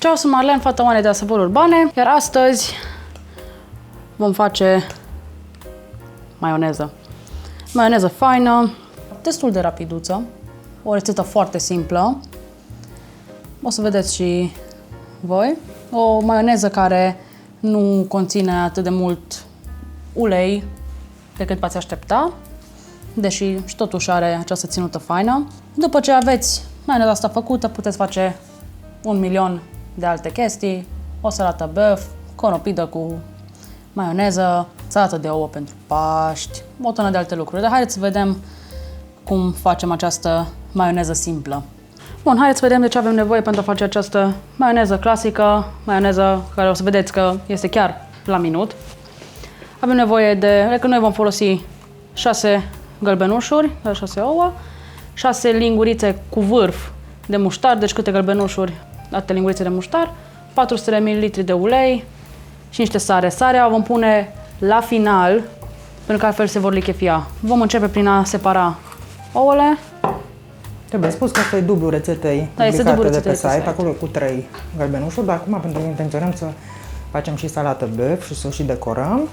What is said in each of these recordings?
Ceau, sunt Marlen, fata Oanei de la Săpări Urbane, iar astăzi vom face maioneză. Maioneză faină, destul de rapiduță, o rețetă foarte simplă. O să vedeți și voi. O maioneză care nu conține atât de mult ulei pe cât v-ați aștepta, deși și totuși are această ținută faină. După ce aveți maioneza asta făcută, puteți face 1.000.000 de alte chestii, o salată băf, conopidă cu maioneză, salată de ouă pentru Paști, o tonă de alte lucruri. Dar haideți să vedem cum facem această maioneză simplă. Bun, haideți să vedem de ce avem nevoie pentru a face această maioneză clasică, maioneză care o să vedeți că este chiar la minut. Avem nevoie de, că noi vom folosi 6 gălbenușuri, 6 ouă, 6 lingurițe cu vârf de muștar, deci câte gălbenușuri, atâtea lingurițe de muștar, 400 de ml de ulei și niște sare. Sarea o vom pune la final, pentru că altfel se vor lichefia. Vom începe prin a separa ouăle. Trebuie spus că asta e dublu rețetei publicate de pe site, acolo cu 3 gălbenușuri, dar acum pentru că intenționăm să facem și salată băf și să o și decorăm,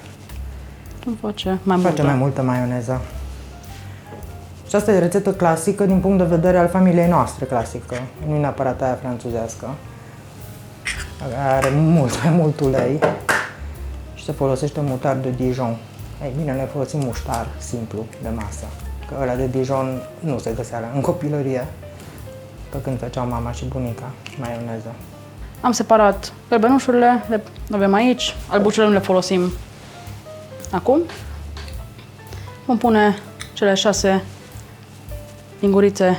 facem mai multă maioneză. Și asta e rețetă clasică din punct de vedere al familiei noastre clasică, nu e neapărat aia franțuzească. Are mai mult ulei și se folosește muștar de Dijon. Ei bine, noi folosim muștar simplu de masă, că ăla de Dijon nu se găsea în copilărie, pe când făceau mama și bunica maioneză. Am separat gălbenușurile, le avem aici, albuțele nu le folosim acum. Vom pune cele 6 lingurițe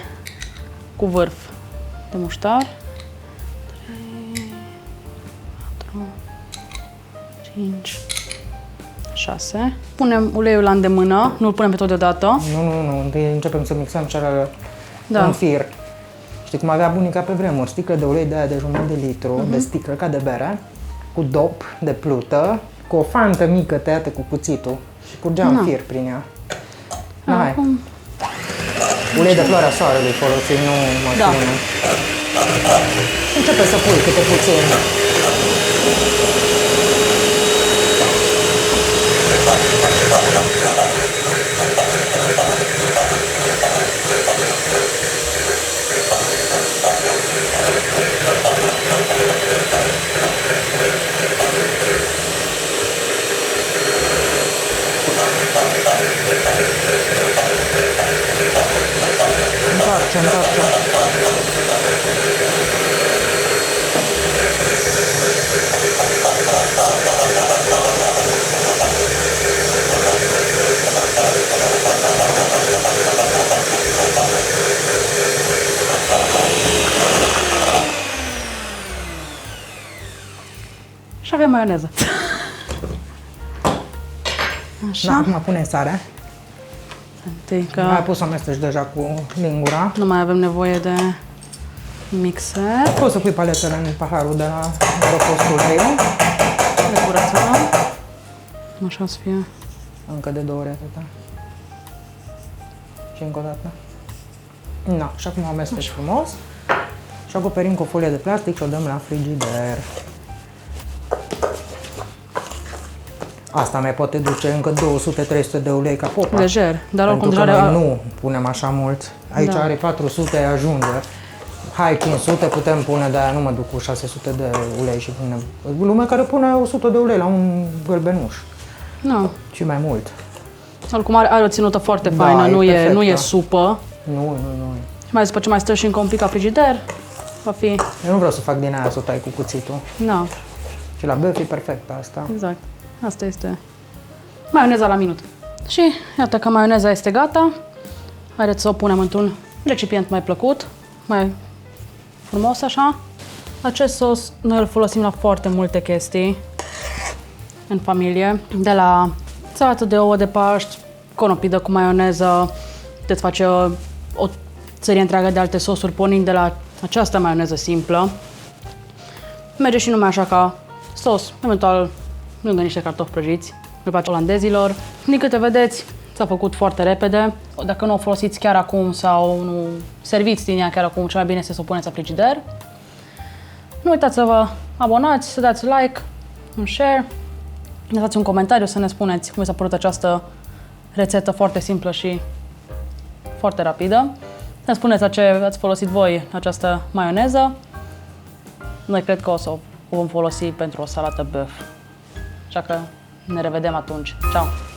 cu vârf de muștar. 3, 4, 5, 6. Punem uleiul la îndemână, nu-l punem pe tot deodată. Nu, întâi începem să mixăm în fir. Știi cum avea bunica pe vremuri, sticlă de ulei de aia de jumătate de litru, de sticlă ca de bere, cu dop de plută, cu o fantă mică tăiată cu cuțitul și curgea în fir prin ea. Acum... Ulei de floarea soarelui folosim, nu măcină. Începe să pui câte puțin. Întoarce. Și avem maioneză. Așa. Da, acum punem sarea. Că ai pus-o amesteci deja cu lingura. Nu mai avem nevoie de mixer. Poți să pui paletele în paharul de la ropostul tău. Le curățăm. Așa să fie. Încă de 2 ore atâta. Și încă o dată. No, și acum amesteci frumos. Și acoperim cu o folie de plastic și o dăm la frigider. Asta mai poate duce încă 200-300 de ulei ca popa. Lejer, dar oricum deja noi nu punem așa mult. Aici are 400, ajunge. Hai 500, putem pune, de-aia nu mă duc cu 600 de ulei și punem. Lumea care pune 100 de ulei la un gălbenuș. Nu. Și mai mult. Oricum are o ținută foarte faină, nu e supă. Nu. Și mai după ce mai stă și încă un pic la frigider, va fi... Eu nu vreau să fac din aia să o tai cu cuțitul. Da. Și la băf e perfect asta. Exact. Asta este maioneza la minut. Și iată că maioneza este gata. Haideți să o punem într-un recipient mai plăcut, mai frumos așa. Acest sos noi îl folosim la foarte multe chestii în familie. De la salată de ouă de Paști, conopidă cu maioneză, puteți face o serie întreagă de alte sosuri pornind de la această maioneză simplă. Merge și numai așa ca sos, eventual lângă niște cartofi prăjiți, îl place olandezilor. Din câte vedeți, s-a făcut foarte repede. Dacă nu o folosiți chiar acum sau nu serviți din ea chiar acum, cel mai bine este să o puneți la frigider. Nu uitați să vă abonați, să dați like, un share, lăsați un comentariu să ne spuneți cum vi s-a părut această rețetă foarte simplă și foarte rapidă. Să-mi spuneți la ce ați folosit voi această maioneză. Noi cred că o vom folosi pentru o salată bœuf. Așa că ne revedem atunci. Ciao!